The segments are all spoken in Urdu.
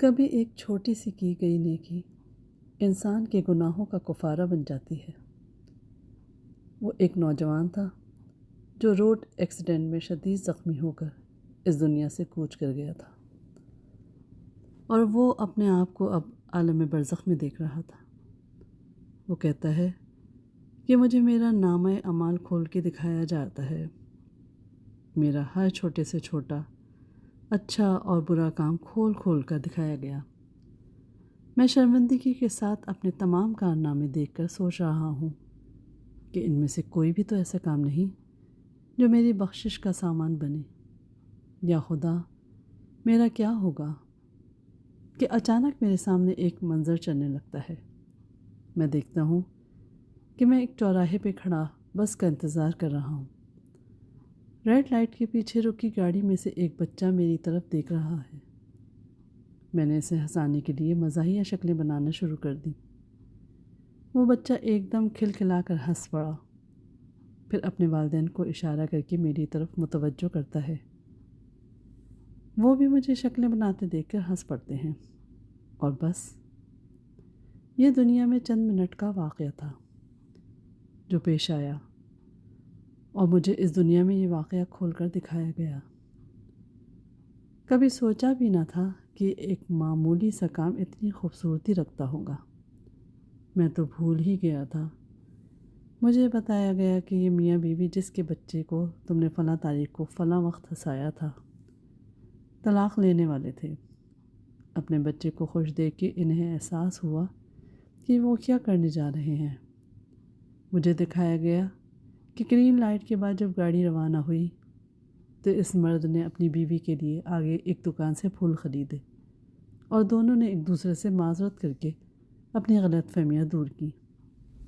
کبھی ایک چھوٹی سی کی گئی نیکی انسان کے گناہوں کا کفارہ بن جاتی ہے۔ وہ ایک نوجوان تھا جو روڈ ایکسیڈنٹ میں شدید زخمی ہو کر اس دنیا سے کوچ کر گیا تھا، اور وہ اپنے آپ کو اب عالم برزخ میں دیکھ رہا تھا۔ وہ کہتا ہے کہ مجھے میرا نامہ اعمال کھول کے دکھایا جاتا ہے، میرا ہر چھوٹے سے چھوٹا اچھا اور برا کام کھول کھول کر دکھایا گیا۔ میں شرمندگی کے ساتھ اپنے تمام کارنامے دیکھ کر سوچ رہا ہوں کہ ان میں سے کوئی بھی تو ایسا کام نہیں جو میری بخشش کا سامان بنے۔ یا خدا، میرا کیا ہوگا کہ اچانک میرے سامنے ایک منظر چلنے لگتا ہے۔ میں دیکھتا ہوں کہ میں ایک چوراہے پہ کھڑا بس کا انتظار کر رہا ہوں۔ ریڈ لائٹ کے پیچھے رکی گاڑی میں سے ایک بچہ میری طرف دیکھ رہا ہے۔ میں نے اسے ہنسانے کے لیے مزاحیہ شکلیں بنانا شروع کر دی۔ وہ بچہ ایک دم کھلکھلا کر ہنس پڑا، پھر اپنے والدین کو اشارہ کر کے میری طرف متوجہ کرتا ہے۔ وہ بھی مجھے شکلیں بناتے دیکھ کر ہنس پڑتے ہیں، اور بس یہ دنیا میں چند منٹ کا واقعہ تھا جو پیش آیا، اور مجھے اس دنیا میں یہ واقعہ کھول کر دکھایا گیا۔ کبھی سوچا بھی نہ تھا کہ ایک معمولی سا کام اتنی خوبصورتی رکھتا ہوگا۔ میں تو بھول ہی گیا تھا۔ مجھے بتایا گیا کہ یہ میاں بیوی جس کے بچے کو تم نے فلاں تاریخ کو فلاں وقت ہنسایا تھا، طلاق لینے والے تھے۔ اپنے بچے کو خوش دیکھ کے انہیں احساس ہوا کہ وہ کیا کرنے جا رہے ہیں۔ مجھے دکھایا گیا کہ گرین لائٹ کے بعد جب گاڑی روانہ ہوئی تو اس مرد نے اپنی بیوی کے لیے آگے ایک دکان سے پھول خریدے، اور دونوں نے ایک دوسرے سے معذرت کر کے اپنی غلط فہمیاں دور کی۔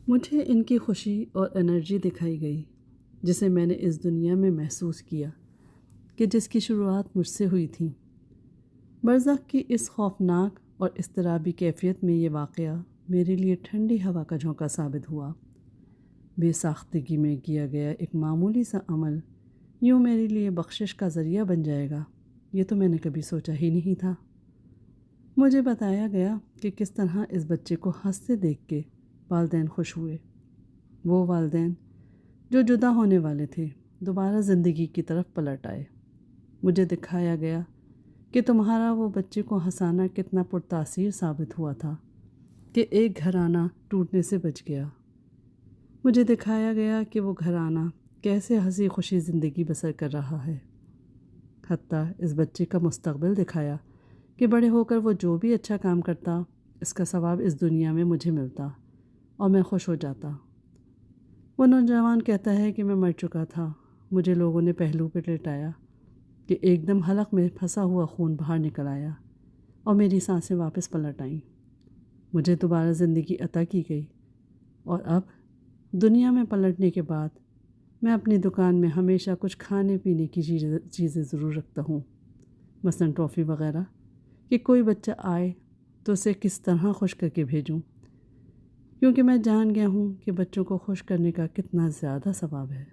مجھے ان کی خوشی اور انرجی دکھائی گئی جسے میں نے اس دنیا میں محسوس کیا کہ جس کی شروعات مجھ سے ہوئی تھی۔ برزخ کی اس خوفناک اور اضطرابی کیفیت میں یہ واقعہ میرے لیے ٹھنڈی ہوا کا جھونکا ثابت ہوا۔ بے ساختگی میں کیا گیا ایک معمولی سا عمل یوں میرے لیے بخشش کا ذریعہ بن جائے گا، یہ تو میں نے کبھی سوچا ہی نہیں تھا۔ مجھے بتایا گیا کہ کس طرح اس بچے کو ہنستے دیکھ کے والدین خوش ہوئے۔ وہ والدین جو جدا ہونے والے تھے دوبارہ زندگی کی طرف پلٹ آئے۔ مجھے دکھایا گیا کہ تمہارا وہ بچے کو ہنسانا کتنا پرتاثیر ثابت ہوا تھا کہ ایک گھرانہ ٹوٹنے سے بچ گیا۔ مجھے دکھایا گیا کہ وہ گھرانہ کیسے ہنسی خوشی زندگی بسر کر رہا ہے۔ حتیٰ اس بچے کا مستقبل دکھایا کہ بڑے ہو کر وہ جو بھی اچھا کام کرتا اس کا ثواب اس دنیا میں مجھے ملتا اور میں خوش ہو جاتا۔ وہ نوجوان کہتا ہے کہ میں مر چکا تھا۔ مجھے لوگوں نے پہلو پہ لٹایا کہ ایک دم حلق میں پھنسا ہوا خون باہر نکل آیا اور میری سانسیں واپس پلٹ آئیں۔ مجھے دوبارہ زندگی عطا کی گئی، اور اب دنیا میں پلٹنے کے بعد میں اپنی دکان میں ہمیشہ کچھ کھانے پینے کی چیزیں ضرور رکھتا ہوں، مثلاً ٹافی وغیرہ، کہ کوئی بچہ آئے تو اسے کس طرح خوش کر کے بھیجوں، کیونکہ میں جان گیا ہوں کہ بچوں کو خوش کرنے کا کتنا زیادہ ثواب ہے۔